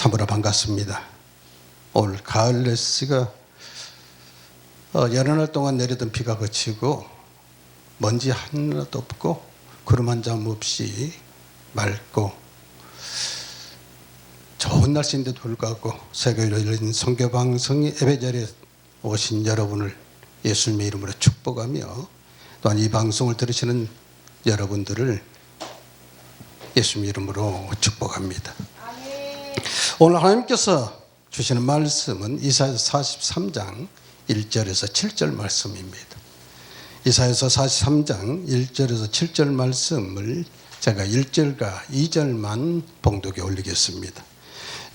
참으로 반갑습니다. 오늘 가을 날씨가 여러 날 동안 내리던 비가 그치고 먼지 하나도 없고 구름 한 점 없이 맑고 좋은 날씨인데도 불구하고 세계로 열린 선교방송이 예배자리에 오신 여러분을 예수님의 이름으로 축복하며 또한 이 방송을 들으시는 여러분들을 예수님의 이름으로 축복합니다. 오늘 하나님께서 주시는 말씀은 이사야서 43장 1절에서 7절 말씀입니다. 이사야서 43장 1절에서 7절 말씀을 제가 1절과 2절만 봉독에 올리겠습니다.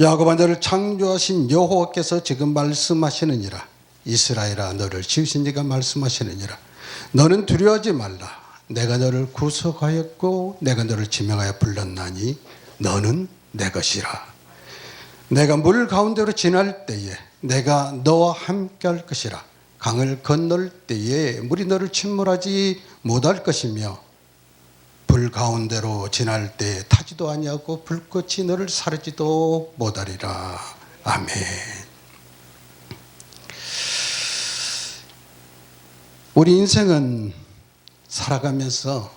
야곱아 너를 창조하신 여호와께서 지금 말씀하시느니라. 이스라엘아 너를 지으신 이가 말씀하시느니라. 너는 두려워하지 말라. 내가 너를 구속하였고 내가 너를 지명하여 불렀나니 너는 내 것이라. 내가 물 가운데로 지날 때에 내가 너와 함께 할 것이라. 강을 건널 때에 물이 너를 침몰하지 못할 것이며 불 가운데로 지날 때에 타지도 아니하고 불꽃이 너를 사르지도 못하리라. 아멘. 우리 인생은 살아가면서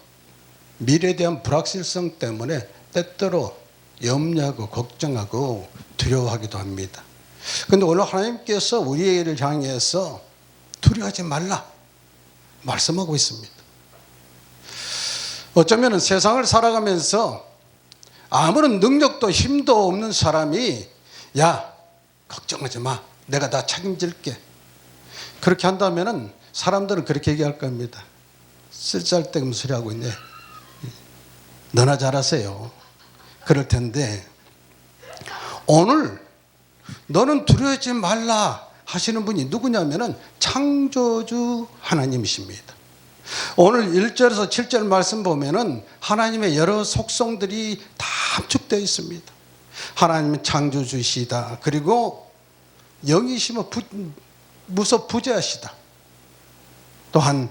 미래에 대한 불확실성 때문에 때때로 염려하고 걱정하고 두려워하기도 합니다. 그런데 오늘 하나님께서 우리를 향해서 두려워하지 말라 말씀하고 있습니다. 어쩌면 세상을 살아가면서 아무런 능력도 힘도 없는 사람이 야 걱정하지 마 내가 다 책임질게 그렇게 한다면 사람들은 그렇게 얘기할 겁니다. 쓸데없는 소리 하고 있네. 너나 잘하세요. 그럴 텐데 오늘 너는 두려워하지 말라 하시는 분이 누구냐면은 창조주 하나님이십니다. 오늘 1절에서 7절 말씀 보면은 하나님의 여러 속성들이 다 함축되어 있습니다. 하나님은 창조주시다. 그리고 영이시면 무소부재하시다. 또한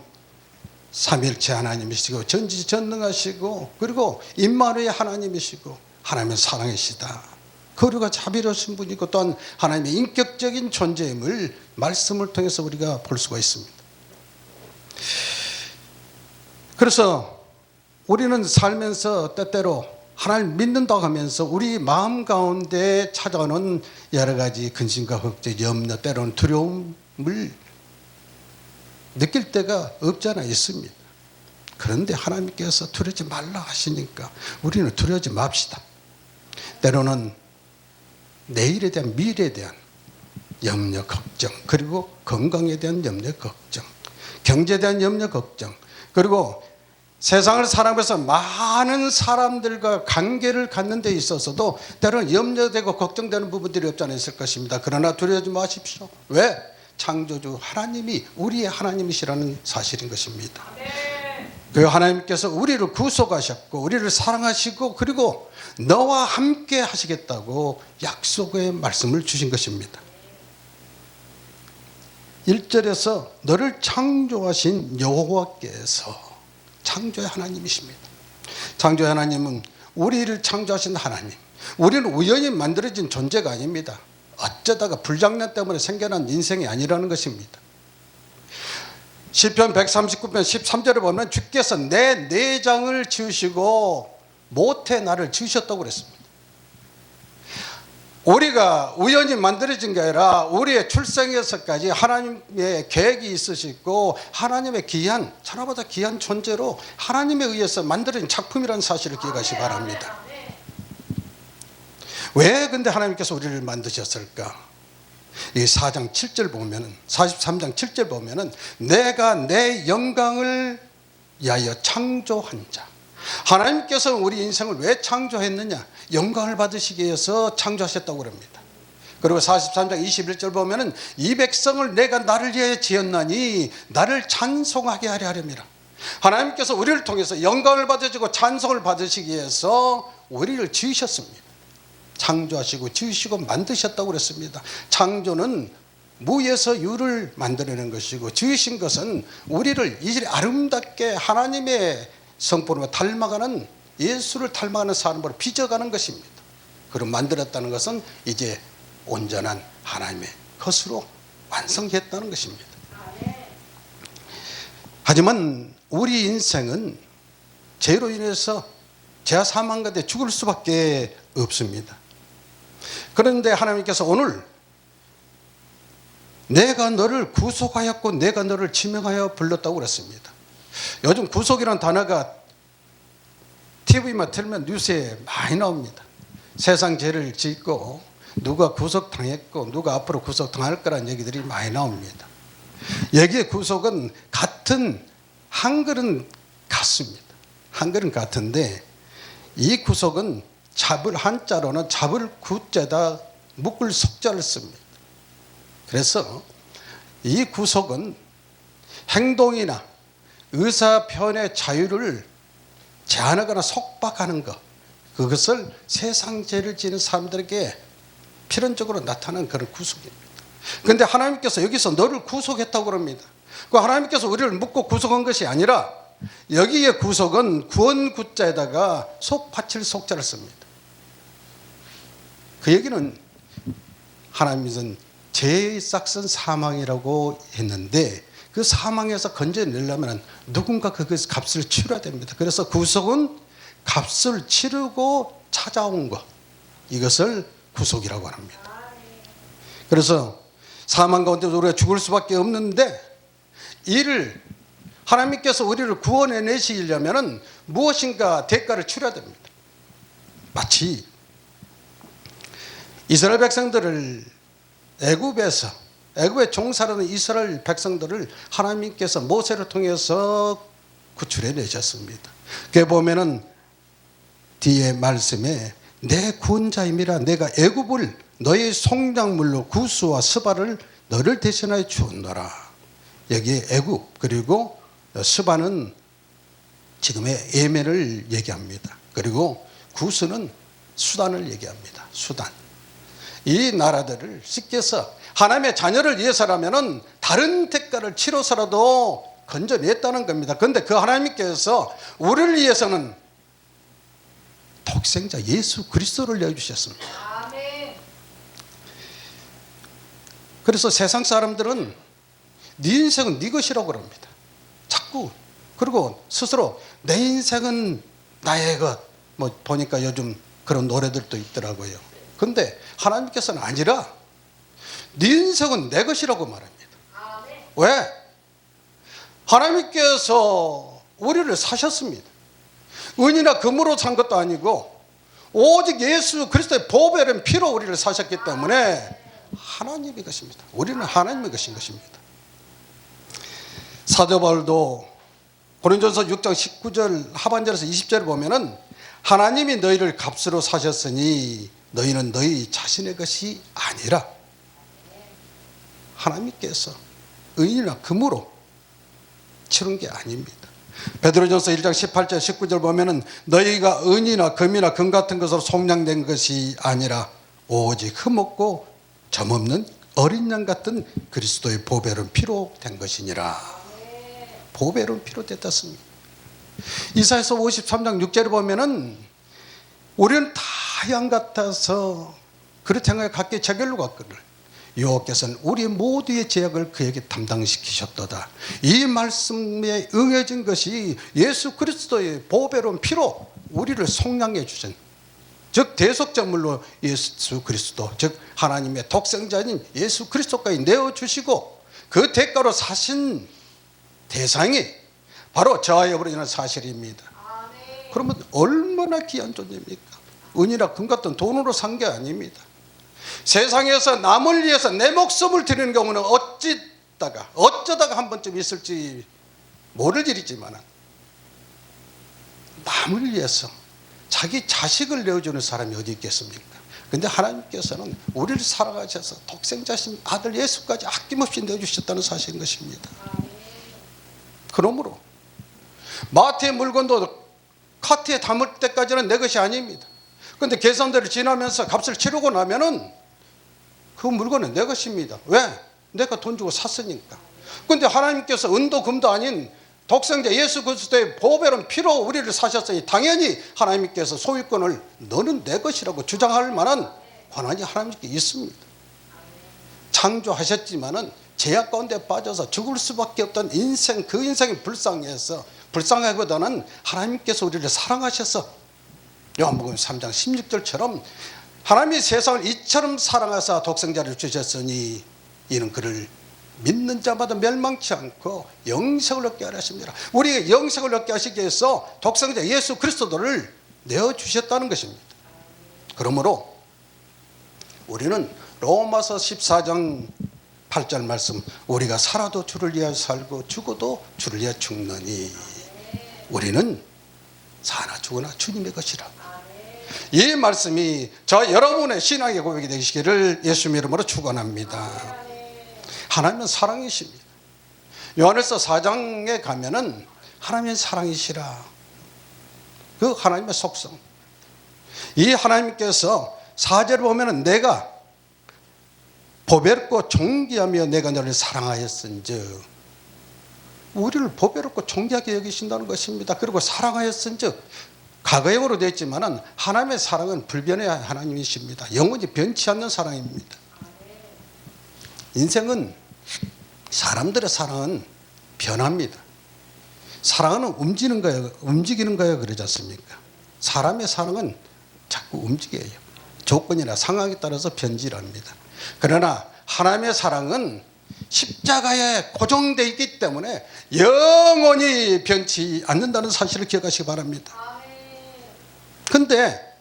삼일체 하나님이시고 전지전능하시고 그리고 임마누엘 하나님이시고 하나님은 사랑이시다. 거류가 자비로우신 분이고 또한 하나님의 인격적인 존재임을 말씀을 통해서 우리가 볼 수가 있습니다. 그래서 우리는 살면서 때때로 하나님 믿는다고 하면서 우리 마음 가운데 찾아오는 여러 가지 근심과 걱정, 염려, 때로는 두려움을 느낄 때가 없잖아 있습니다. 그런데 하나님께서 두려워하지 말라 하시니까 우리는 두려워하지 맙시다. 때로는 내일에 대한 미래에 대한 염려 걱정 그리고 건강에 대한 염려 걱정 경제에 대한 염려 걱정 그리고 세상을 살아가면서 많은 사람들과 관계를 갖는 데 있어서도 때로는 염려되고 걱정되는 부분들이 없지 않아 있을 것입니다. 그러나 두려워하지 마십시오. 왜? 창조주 하나님이 우리의 하나님이시라는 사실인 것입니다. 그 하나님께서 우리를 구속하셨고 우리를 사랑하시고 그리고 너와 함께 하시겠다고 약속의 말씀을 주신 것입니다. 1절에서 너를 창조하신 여호와께서 창조의 하나님이십니다. 창조의 하나님은 우리를 창조하신 하나님. 우리는 우연히 만들어진 존재가 아닙니다. 어쩌다가 불장난 때문에 생겨난 인생이 아니라는 것입니다. 시편 139편 13절에 보면 주께서 내 내장을 지으시고 모태 나를 지으셨다고 그랬습니다. 우리가 우연히 만들어진 게 아니라 우리의 출생에서까지 하나님의 계획이 있으시고 하나님의 귀한 천하보다 귀한 존재로 하나님에 의해서 만들어진 작품이라는 사실을 기억하시기 바랍니다. 왜 근데 하나님께서 우리를 만드셨을까? 이 4장 7절 보면은 43장 7절 보면은 내가 내 영광을 위하여 창조한 자. 하나님께서 우리 인생을 왜 창조했느냐? 영광을 받으시기 위해서 창조하셨다고 합니다. 그리고 43장 21절 보면은 이 백성을 내가 나를 위하여 지었나니 나를 찬송하게 하려 함이라. 하나님께서 우리를 통해서 영광을 받으시고 찬송을 받으시기 위해서 우리를 지으셨습니다. 창조하시고 지으시고 만드셨다고 그랬습니다. 창조는 무에서 유를 만들어내는 것이고 지으신 것은 우리를 이제 아름답게 하나님의 성품으로 닮아가는 예수를 닮아가는 사람으로 빚어가는 것입니다. 그런 만들었다는 것은 이제 온전한 하나님의 것으로 완성했다는 것입니다. 하지만 우리 인생은 죄로 인해서 죄와 사망 가운데 죽을 수밖에 없습니다. 그런데 하나님께서 오늘 내가 너를 구속하였고 내가 너를 지명하여 불렀다고 그랬습니다. 요즘 구속이라는 단어가 TV만 틀면 뉴스에 많이 나옵니다. 세상 죄를 짓고 누가 구속당했고 누가 앞으로 구속당할 거라는 얘기들이 많이 나옵니다. 여기에 구속은 같은 한글은 같습니다. 한글은 같은데 이 구속은 잡을 한자로는 잡을 구자에다 묶을 속자를 씁니다. 그래서 이 구속은 행동이나 의사 표현의 자유를 제한하거나 속박하는 것, 그것을 세상 죄를 지는 사람들에게 필연적으로 나타나는 그런 구속입니다. 그런데 하나님께서 여기서 너를 구속했다고 그럽니다. 그 하나님께서 우리를 묶고 구속한 것이 아니라 여기에 구속은 구원 구자에다가 속받칠 속자를 씁니다. 그 얘기는 하나님은 죄의 싹은 사망이라고 했는데 그 사망에서 건져내려면 누군가 그것의 값을 치러야 됩니다. 그래서 구속은 값을 치르고 찾아온 것, 이것을 구속이라고 합니다. 그래서 사망 가운데 우리가 죽을 수밖에 없는데 이를 하나님께서 우리를 구원해내시려면 무엇인가 대가를 치러야 됩니다. 마치 이스라엘 백성들을 애굽에 종살하는 이스라엘 백성들을 하나님께서 모세를 통해서 구출해 내셨습니다. 그게 보면은 뒤에 말씀에 내 구원자임이라 내가 애굽을 너의 속량물로 구스와 스바를 너를 대신하여 주었노라. 여기에 애굽 그리고 스바는 지금의 예멘을 얘기합니다. 그리고 구스는 수단을 얘기합니다. 수단. 이 나라들을 씻겨서 하나님의 자녀를 위해서라면 다른 대가를 치러서라도 건져냈다는 겁니다. 그런데 그 하나님께서 우리를 위해서는 독생자 예수 그리스도를 내주셨습니다. 아멘. 그래서 세상 사람들은 네 인생은 네 것이라고 그럽니다. 자꾸. 그리고 스스로 내 인생은 나의 것. 뭐 보니까 요즘 그런 노래들도 있더라고요. 그런데 하나님께서는 아니라 네 인생은 내 것이라고 말합니다. 아멘. 왜? 하나님께서 우리를 사셨습니다. 은이나 금으로 산 것도 아니고 오직 예수 그리스도의 보배된 피로 우리를 사셨기 때문에 하나님의 것입니다. 우리는 하나님의 것인 것입니다. 사도 바울도 고린도전서 6장 19절 하반절에서 20절을 보면은 하나님이 너희를 값으로 사셨으니 너희는 너희 자신의 것이 아니라 하나님께서 은이나 금으로 치른 게 아닙니다. 베드로전서 1장 18절 19절 보면은 너희가 은이나 금이나 금 같은 것으로 속량된 것이 아니라 오직 흠없고 점없는 어린 양 같은 그리스도의 보배로운 피로 된 것이니라. 보배로운 피로 됐습니다. 이사야서 53장 6절을 보면은 우리는 다 양 같아서 그렇게 각기 제결로 갔거늘 여호와께서는 우리 모두의 죄악을 그에게 담당시키셨도다. 이 말씀에 응해진 것이 예수 그리스도의 보배로운 피로 우리를 속량해 주신, 즉 대속제물로 예수 그리스도, 즉 하나님의 독생자인 예수 그리스도까지 내어주시고 그 대가로 사신 대상이 바로 저와 여러분이라는 사실입니다. 그러면 얼마나 귀한 존재입니까? 은이나 금 같은 돈으로 산 게 아닙니다. 세상에서 남을 위해서 내 목숨을 드리는 경우는 어쩌다가 한 번쯤 있을지 모를 일이지만 남을 위해서 자기 자식을 내어주는 사람이 어디 있겠습니까? 그런데 하나님께서는 우리를 살아가셔서 독생자신 아들 예수까지 아낌없이 내어주셨다는 사실인 것입니다. 그러므로 마트의 물건도 카트에 담을 때까지는 내 것이 아닙니다. 그런데 계산대를 지나면서 값을 치르고 나면은 그 물건은 내 것입니다. 왜? 내가 돈 주고 샀으니까. 그런데 하나님께서 은도 금도 아닌 독생자 예수 그리스도의 보배로운 피로 우리를 사셨으니 당연히 하나님께서 소유권을 너는 내 것이라고 주장할 만한 권한이 하나님께 있습니다. 창조하셨지만은 제약 가운데 빠져서 죽을 수밖에 없던 인생, 그 인생이 불쌍해서, 불쌍하기보다는 하나님께서 우리를 사랑하셔서 요한복음 3장 16절처럼 하나님이 세상을 이처럼 사랑하사 독생자를 주셨으니 이는 그를 믿는 자마다 멸망치 않고 영생을 얻게 하려 하십니다. 우리에게 영생을 얻게 하시기 위해서 독생자 예수 그리스도를 내어주셨다는 것입니다. 그러므로 우리는 로마서 14장 8절 말씀, 우리가 살아도 주를 위하여 살고 죽어도 주를 위하여 죽느니 우리는 사나 죽으나 주님의 것이라. 이 말씀이 저 여러분의 신앙의 고백이 되시기를 예수님 이름으로 축원합니다. 하나님은 사랑이십니다. 요한일서 4장에 가면은 하나님은 사랑이시라. 그 하나님의 속성. 이 하나님께서 4절을 보면은 내가 보배롭고 존귀하며 내가 너를 사랑하였은즉, 우리를 보배롭고 존귀하게 여기신다는 것입니다. 그리고 사랑하였은즉, 과거형으로 되어 있지만은 하나님의 사랑은 불변의 하나님이십니다. 영원히 변치 않는 사랑입니다. 인생은, 사람들의 사랑은 변합니다. 사랑은 움직이는 거예요. 그러지 않습니까? 사람의 사랑은 자꾸 움직여요. 조건이나 상황에 따라서 변질합니다. 그러나 하나님의 사랑은 십자가에 고정되어 있기 때문에 영원히 변치 않는다는 사실을 기억하시기 바랍니다. 그런데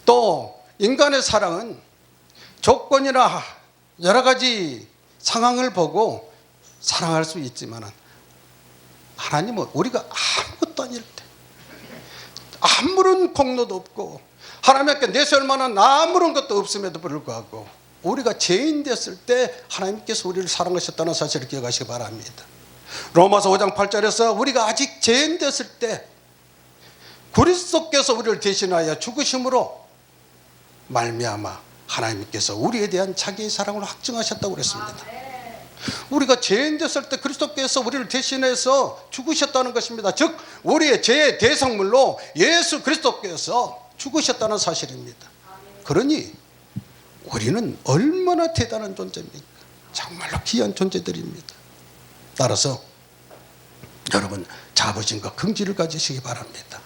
또 인간의 사랑은 조건이나 여러 가지 상황을 보고 사랑할 수 있지만 하나님은 우리가 아무것도 아닐 때, 아무런 공로도 없고 하나님께 내세울 만한 아무런 것도 없음에도 불구하고 우리가 죄인 됐을 때 하나님께서 우리를 사랑하셨다는 사실을 기억하시기 바랍니다. 로마서 5장 8절에서 우리가 아직 죄인 됐을 때 그리스도께서 우리를 대신하여 죽으심으로 말미암아 하나님께서 우리에 대한 자기의 사랑을 확증하셨다고 그랬습니다. 우리가 죄인 됐을 때 그리스도께서 우리를 대신해서 죽으셨다는 것입니다. 즉 우리의 죄의 대성물로 예수 그리스도께서 죽으셨다는 사실입니다. 그러니 우리는 얼마나 대단한 존재입니까? 정말로 귀한 존재들입니다. 따라서 여러분 자부심과 긍지를 가지시기 바랍니다.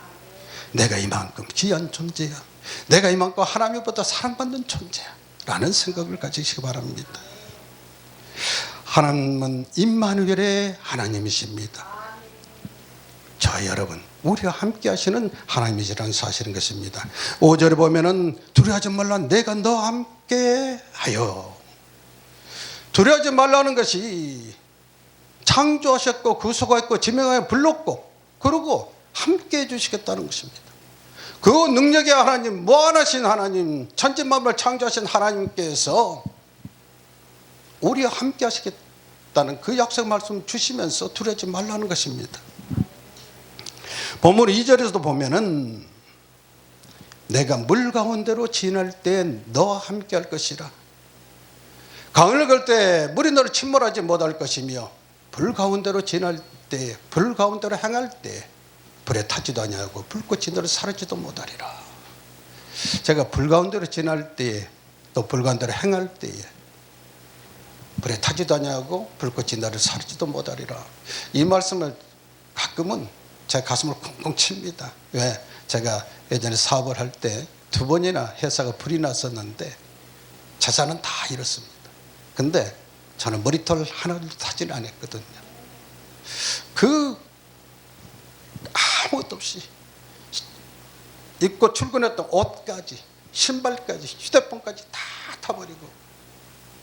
내가 이만큼 귀한 존재야, 내가 이만큼 하나님보다 사랑받는 존재야 라는 생각을 가지시기 바랍니다. 하나님은 임마누엘의 하나님이십니다. 저 여러분, 우리와 함께 하시는 하나님이시라는 사실인 것입니다. 5절에 보면은 두려워하지 말라, 내가 너와 함께 하여. 두려워하지 말라는 것이 창조하셨고 구속하였고 지명하여 불렀고 그러고 함께 해주시겠다는 것입니다. 그 능력의 하나님, 무한하신 하나님, 천지만물을 창조하신 하나님께서 우리와 함께 하시겠다는 그 약속 말씀 주시면서 두려워하지 말라는 것입니다. 본문 2절에서도 보면은 내가 물 가운데로 지날 때 너와 함께 할 것이라. 강을 걸 때 물이 너를 침몰하지 못할 것이며 불 가운데로 지날 때, 불 가운데로 행할 때 불에 타지도 아니하고 불꽃이 너를 사르지도 못하리라. 제가 불 가운데로 지날 때에 또 불 가운데로 행할 때에 불에 타지도 아니하고 불꽃이 너를 사르지도 못하리라. 이 말씀을 가끔은 제 가슴을 쿵쿵 칩니다. 왜? 제가 예전에 사업을 할 때 2번이나 회사가 불이 났었는데 재산은 다 잃었습니다. 근데 저는 머리털 하나도 타지는 않았거든요. 아무것도 없이 입고 출근했던 옷까지, 신발까지, 휴대폰까지 다 타버리고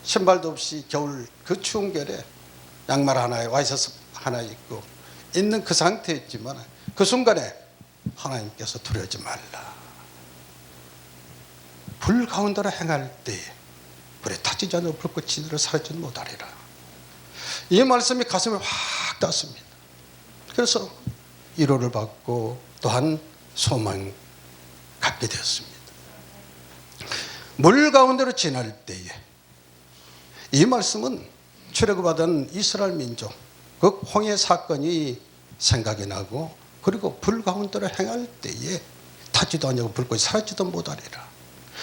신발도 없이 겨울 그 추운 겨울에 양말 하나에 와이셔츠 하나 입고 있는 그 상태였지만 그 순간에 하나님께서 두려워하지 말라. 불 가운데로 행할 때에 불에 타지지 않는 불꽃이 너를 사르지 못하리라. 이 말씀이 가슴에 확 닿습니다. 그래서 위로를 받고 또한 소망 갖게 되었습니다. 물 가운데로 지날 때에, 이 말씀은 출애굽받은 이스라엘 민족, 그 홍해 사건이 생각이 나고, 그리고 불 가운데로 행할 때에 타지도 아니하고 불꽃이 사라지도 못하리라.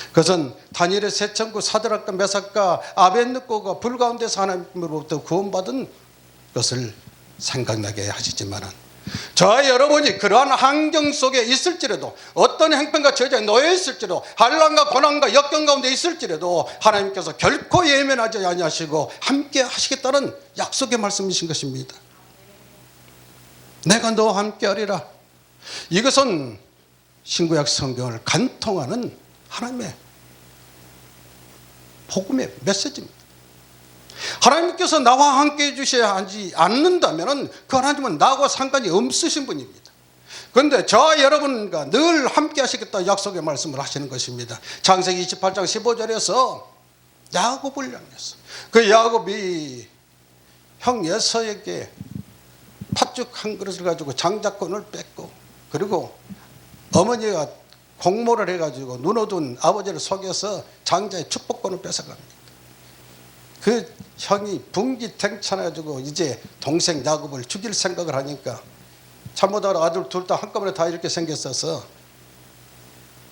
그것은 다니엘의 세 천국 사드락과 메삭과 아벳느고가 불 가운데서 하나님으로부터 구원받은 것을 생각나게 하시지만은, 저와 여러분이 그러한 환경 속에 있을지라도, 어떤 행편과 저주에 놓여 있을지라도, 환난과 고난과 역경 가운데 있을지라도 하나님께서 결코 예면하지 아니하시고 함께 하시겠다는 약속의 말씀이신 것입니다. 내가 너와 함께 하리라. 이것은 신구약 성경을 간통하는 하나님의 복음의 메시지입니다. 하나님께서 나와 함께 해주셔야 하지 않는다면 그 하나님은 나하고 상관이 없으신 분입니다. 그런데 저와 여러분과 늘 함께 하시겠다 약속의 말씀을 하시는 것입니다. 창세기 28장 15절에서 야곱을 향해서, 그 야곱이 형 에서에게 팥죽 한 그릇을 가지고 장자권을 뺏고, 그리고 어머니가 공모를 해가지고 눈 어두운 아버지를 속여서 장자의 축복권을 뺏어갑니다. 그 형이 분기탱천해가지고 이제 동생 야곱을 죽일 생각을 하니까, 잘못하다 아들 둘 다 한꺼번에 다 이렇게 생겼어서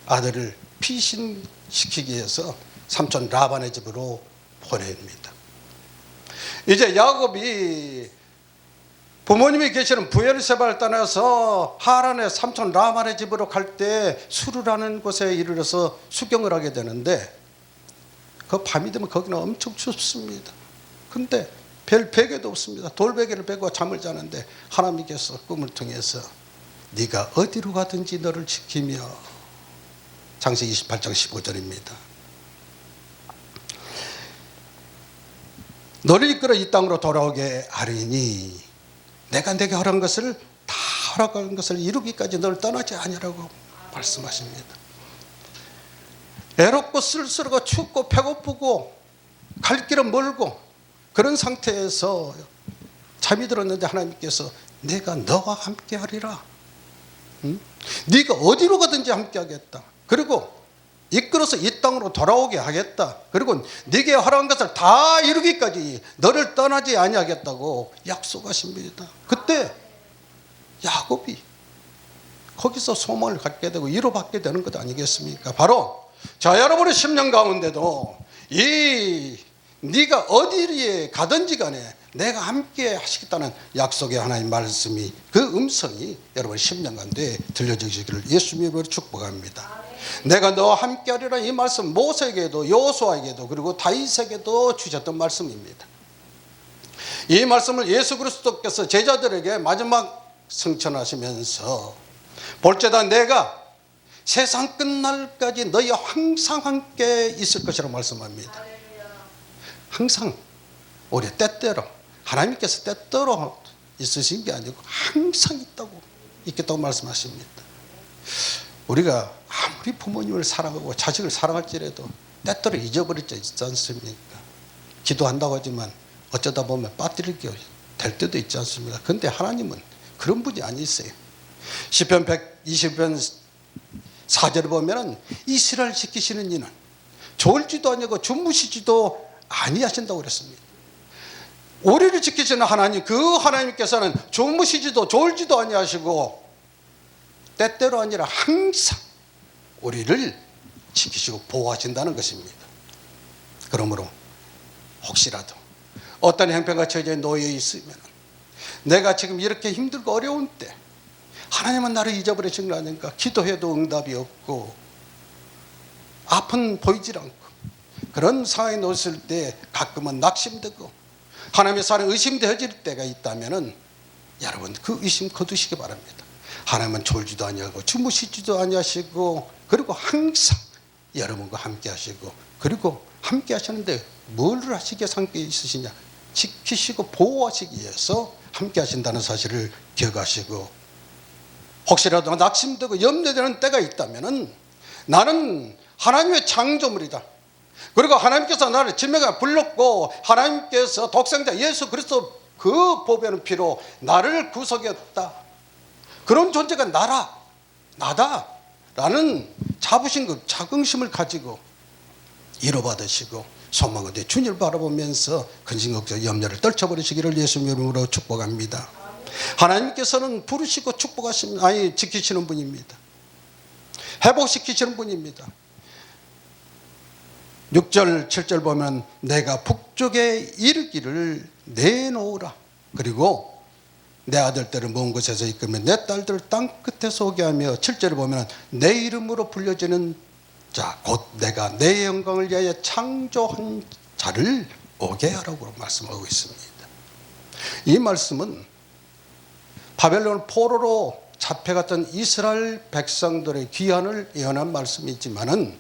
아들을 피신시키기 위해서 삼촌 라반의 집으로 보냅니다. 이제 야곱이 부모님이 계시는 부엘세바를 떠나서 하란의 삼촌 라반의 집으로 갈 때 수르라는 곳에 이르러서 수경을 하게 되는데, 그 밤이 되면 거기는 엄청 춥습니다. 근데 별 베개도 없습니다. 돌베개를 베고 잠을 자는데 하나님께서 꿈을 통해서 네가 어디로 가든지 너를 지키며, 창세기 28장 15절입니다. 너를 이끌어 이 땅으로 돌아오게 하리니 내가 내게 허락한 것을 다 허락한 것을 이루기까지 너를 떠나지 아니라고 말씀하십니다. 애롭고 쓸쓸하고 춥고 배고프고 갈 길은 멀고 그런 상태에서 잠이 들었는데 하나님께서 내가 너와 함께 하리라. 네가 어디로 가든지 함께 하겠다. 그리고 이끌어서 이 땅으로 돌아오게 하겠다. 그리고 네게 허락한 것을 다 이루기까지 너를 떠나지 아니하겠다고 약속하십니다. 그때 야곱이 거기서 소망을 갖게 되고 위로받게 되는 것 아니겠습니까? 바로 자, 여러분의 10년 가운데도 네가 어디에 가든지 간에 내가 함께 하시겠다는 약속의 하나님 말씀이, 그 음성이 여러분 10년 가운데 들려주시기를 예수님의 이름으로 축복합니다. 내가 너와 함께 하리라, 이 말씀 모세에게도 여호수아에게도 그리고 다윗에게도 주셨던 말씀입니다. 이 말씀을 예수 그리스도께서 제자들에게 마지막 성천하시면서 볼지어다 내가 세상 끝날까지 너희와 항상 함께 있을 것이라고 말씀합니다. 항상 우리 때때로, 하나님께서 때때로 있으신 게 아니고 항상 있겠다고 말씀하십니다. 우리가 아무리 부모님을 사랑하고 자식을 사랑할지라도 때때로 잊어버리지 않습니까? 기도한다고 하지만 어쩌다 보면 빠뜨리게 될 때도 있지 않습니까? 그런데 하나님은 그런 분이 아니세요. 시편 120편 4절을 보면 이스라엘 지키시는 이는 졸지도 아니하고 주무시지도 아니하신다고 그랬습니다. 우리를 지키시는 하나님, 그 하나님께서는 주무시지도 졸지도 아니하시고 때때로 아니라 항상 우리를 지키시고 보호하신다는 것입니다. 그러므로 혹시라도 어떤 형편과 처지에 놓여 있으면, 내가 지금 이렇게 힘들고 어려운 때 하나님은 나를 잊어버리신 거 아닌가, 기도해도 응답이 없고 앞은 보이질 않고 그런 상황에 놓였을 때 가끔은 낙심되고 하나님의 사랑에 의심되어질 때가 있다면 여러분 그 의심 거두시기 바랍니다. 하나님은 졸지도 아니하고 주무시지도 아니하시고 그리고 항상 여러분과 함께 하시고, 그리고 함께 하시는데 뭘 하시기 위해서 함께 있으시냐, 지키시고 보호하시기 위해서 함께 하신다는 사실을 기억하시고, 혹시라도 낙심되고 염려되는 때가 있다면 나는 하나님의 창조물이다. 그리고 하나님께서 나를 지명에 불렀고 하나님께서 독생자 예수 그리스도 그 보배는 피로 나를 구속했다. 그런 존재가 나다라는 자부심과 자긍심을 가지고 위로받으시고 소망하되 주님을 바라보면서 근심 걱정 염려를 떨쳐버리시기를 예수님 이름으로 축복합니다. 하나님께서는 부르시고 축복하시는, 지키시는 분입니다. 회복시키시는 분입니다. 6절 7절 보면 내가 북쪽에 이르기를 내놓으라. 그리고 내 아들들을 먼 곳에서 이끌며 내 딸들을 땅 끝에서 오게 하며 7절에 보면 내 이름으로 불려지는 자 곧 내가 내 영광을 위하여 창조한 자를 오게 하라고 말씀하고 있습니다. 이 말씀은 바벨론 포로로 잡혀갔던 이스라엘 백성들의 귀환을 예언한 말씀이지만은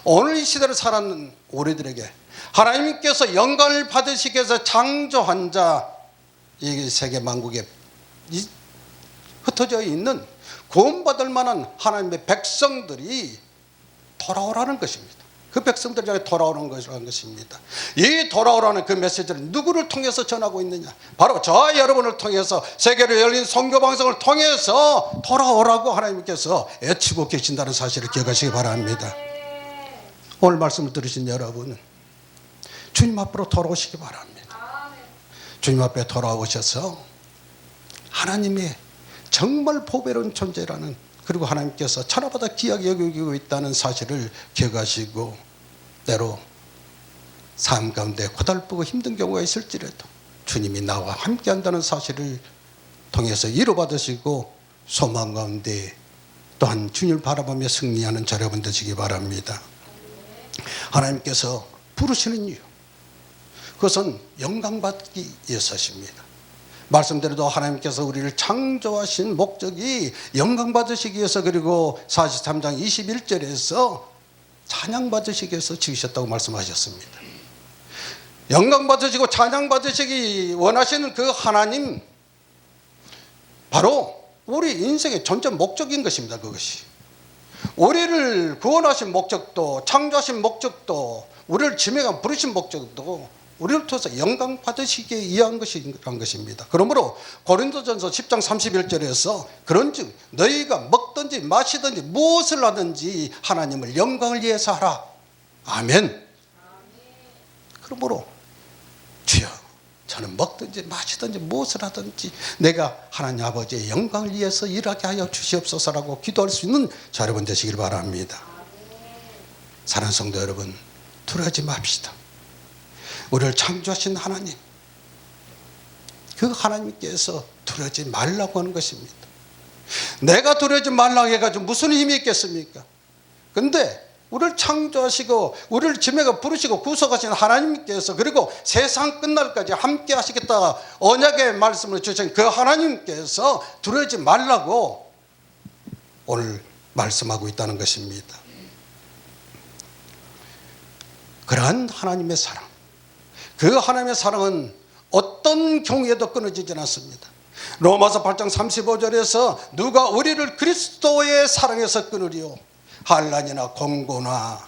오늘 이 시대를 살아가는 우리들에게 하나님께서 영광을 받으시기 위해서 창조한 자, 이 세계 만국에 흩어져 있는 구원받을 만한 하나님의 백성들이 돌아오라는 것입니다. 그 백성들이 돌아오는 것입니다. 이 돌아오라는 그 메시지를 누구를 통해서 전하고 있느냐? 바로 저와 여러분을 통해서 세계로 열린 선교 방송을 통해서 돌아오라고 하나님께서 애치고 계신다는 사실을 기억하시기 바랍니다. 오늘 말씀을 들으신 여러분, 주님 앞으로 돌아오시기 바랍니다. 주님 앞에 돌아오셔서 하나님의 정말 보배로운 존재라는, 그리고 하나님께서 천하보다 귀하게 여기고 있다는 사실을 기억하시고, 때로 삶 가운데 고달프고 힘든 경우가 있을지라도 주님이 나와 함께 한다는 사실을 통해서 위로받으시고 소망 가운데 또한 주님을 바라보며 승리하는 저 여러분 되시기 바랍니다. 하나님께서 부르시는 이유, 그것은 영광받기 위해서십니다. 말씀대로도 하나님께서 우리를 창조하신 목적이 영광받으시기 위해서, 그리고 43장 21절에서 찬양받으시기 위해서 지으셨다고 말씀하셨습니다. 영광받으시고 찬양받으시기 원하시는 그 하나님, 바로 우리 인생의 존재 목적인 것입니다. 그것이 우리를 구원하신 목적도, 창조하신 목적도, 우리를 지명한 부르신 목적도 우리를 통해서 영광 받으시기에 위한 것이란 것입니다. 그러므로 고린도전서 10장 31절에서 그런즉 너희가 먹든지 마시든지 무엇을 하든지 하나님을 영광을 위해서 하라. 아멘. 그러므로 주여, 저는 먹든지 마시든지 무엇을 하든지 내가 하나님 아버지의 영광을 위해서 일하게 하여 주시옵소서라고 기도할 수 있는 자 여러분 되시길 바랍니다. 사랑하는 성도 여러분, 두려워하지 맙시다. 우리를 창조하신 하나님, 그 하나님께서 두려워하지 말라고 하는 것입니다. 내가 두려워하지 말라고 해가지고 무슨 힘이 있겠습니까? 근데 우리를 창조하시고 우리를 지명해 부르시고 구속하신 하나님께서, 그리고 세상 끝날까지 함께 하시겠다 언약의 말씀을 주신 그 하나님께서 두려워하지 말라고 오늘 말씀하고 있다는 것입니다. 그러한 하나님의 사랑, 그 하나님의 사랑은 어떤 경우에도 끊어지지 않습니다. 로마서 8장 35절에서 누가 우리를 그리스도의 사랑에서 끊으리요? 환난이나 공고나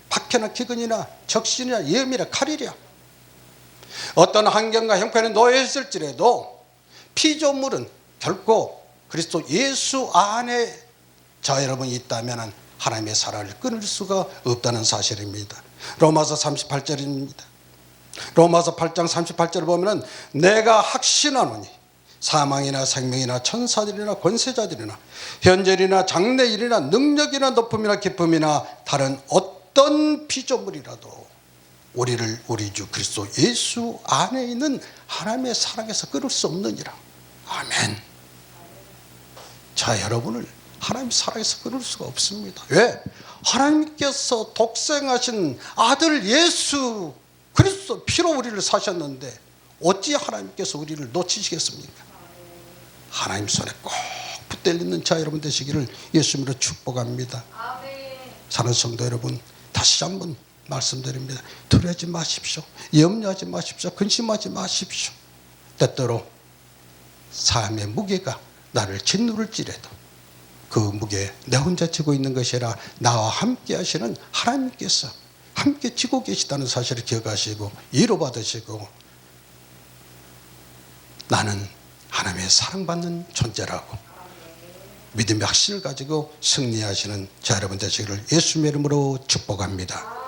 박해나 기근이나 적신이나 위험이나 칼이랴. 어떤 환경과 형편에 놓여 있을지라도 피조물은 결코 그리스도 예수 안에 저 여러분이 있다면 하나님의 사랑을 끊을 수가 없다는 사실입니다. 로마서 38절입니다. 로마서 8장 38절을 보면 내가 확신하노니 사망이나 생명이나 천사들이나 권세자들이나 현재일이나 장래일이나 능력이나 높음이나 기쁨이나 다른 어떤 피조물이라도 우리를 우리 주 그리스도 예수 안에 있는 하나님의 사랑에서 끊을 수 없느니라. 아멘. 자, 여러분을 하나님 사랑에서 끊을 수가 없습니다. 왜? 하나님께서 독생하신 아들 예수 그리스도 피로 우리를 사셨는데 어찌 하나님께서 우리를 놓치시겠습니까? 하나님 손에 꼭 붙들려 있는 자 여러분 되시기를 예수님으로 축복합니다. 사랑하는 성도 여러분, 다시 한번 말씀드립니다. 두려워하지 마십시오. 염려하지 마십시오. 근심하지 마십시오. 때때로 삶의 무게가 나를 짓누를지라도 그 무게 내 혼자 지고 있는 것이 아니라 나와 함께 하시는 하나님께서 함께 지고 계시다는 사실을 기억하시고 위로받으시고, 나는 하나님의 사랑받는 존재라고 믿음의 확신을 가지고 승리하시는 자 여러분 되시기를 예수님의 이름으로 축복합니다.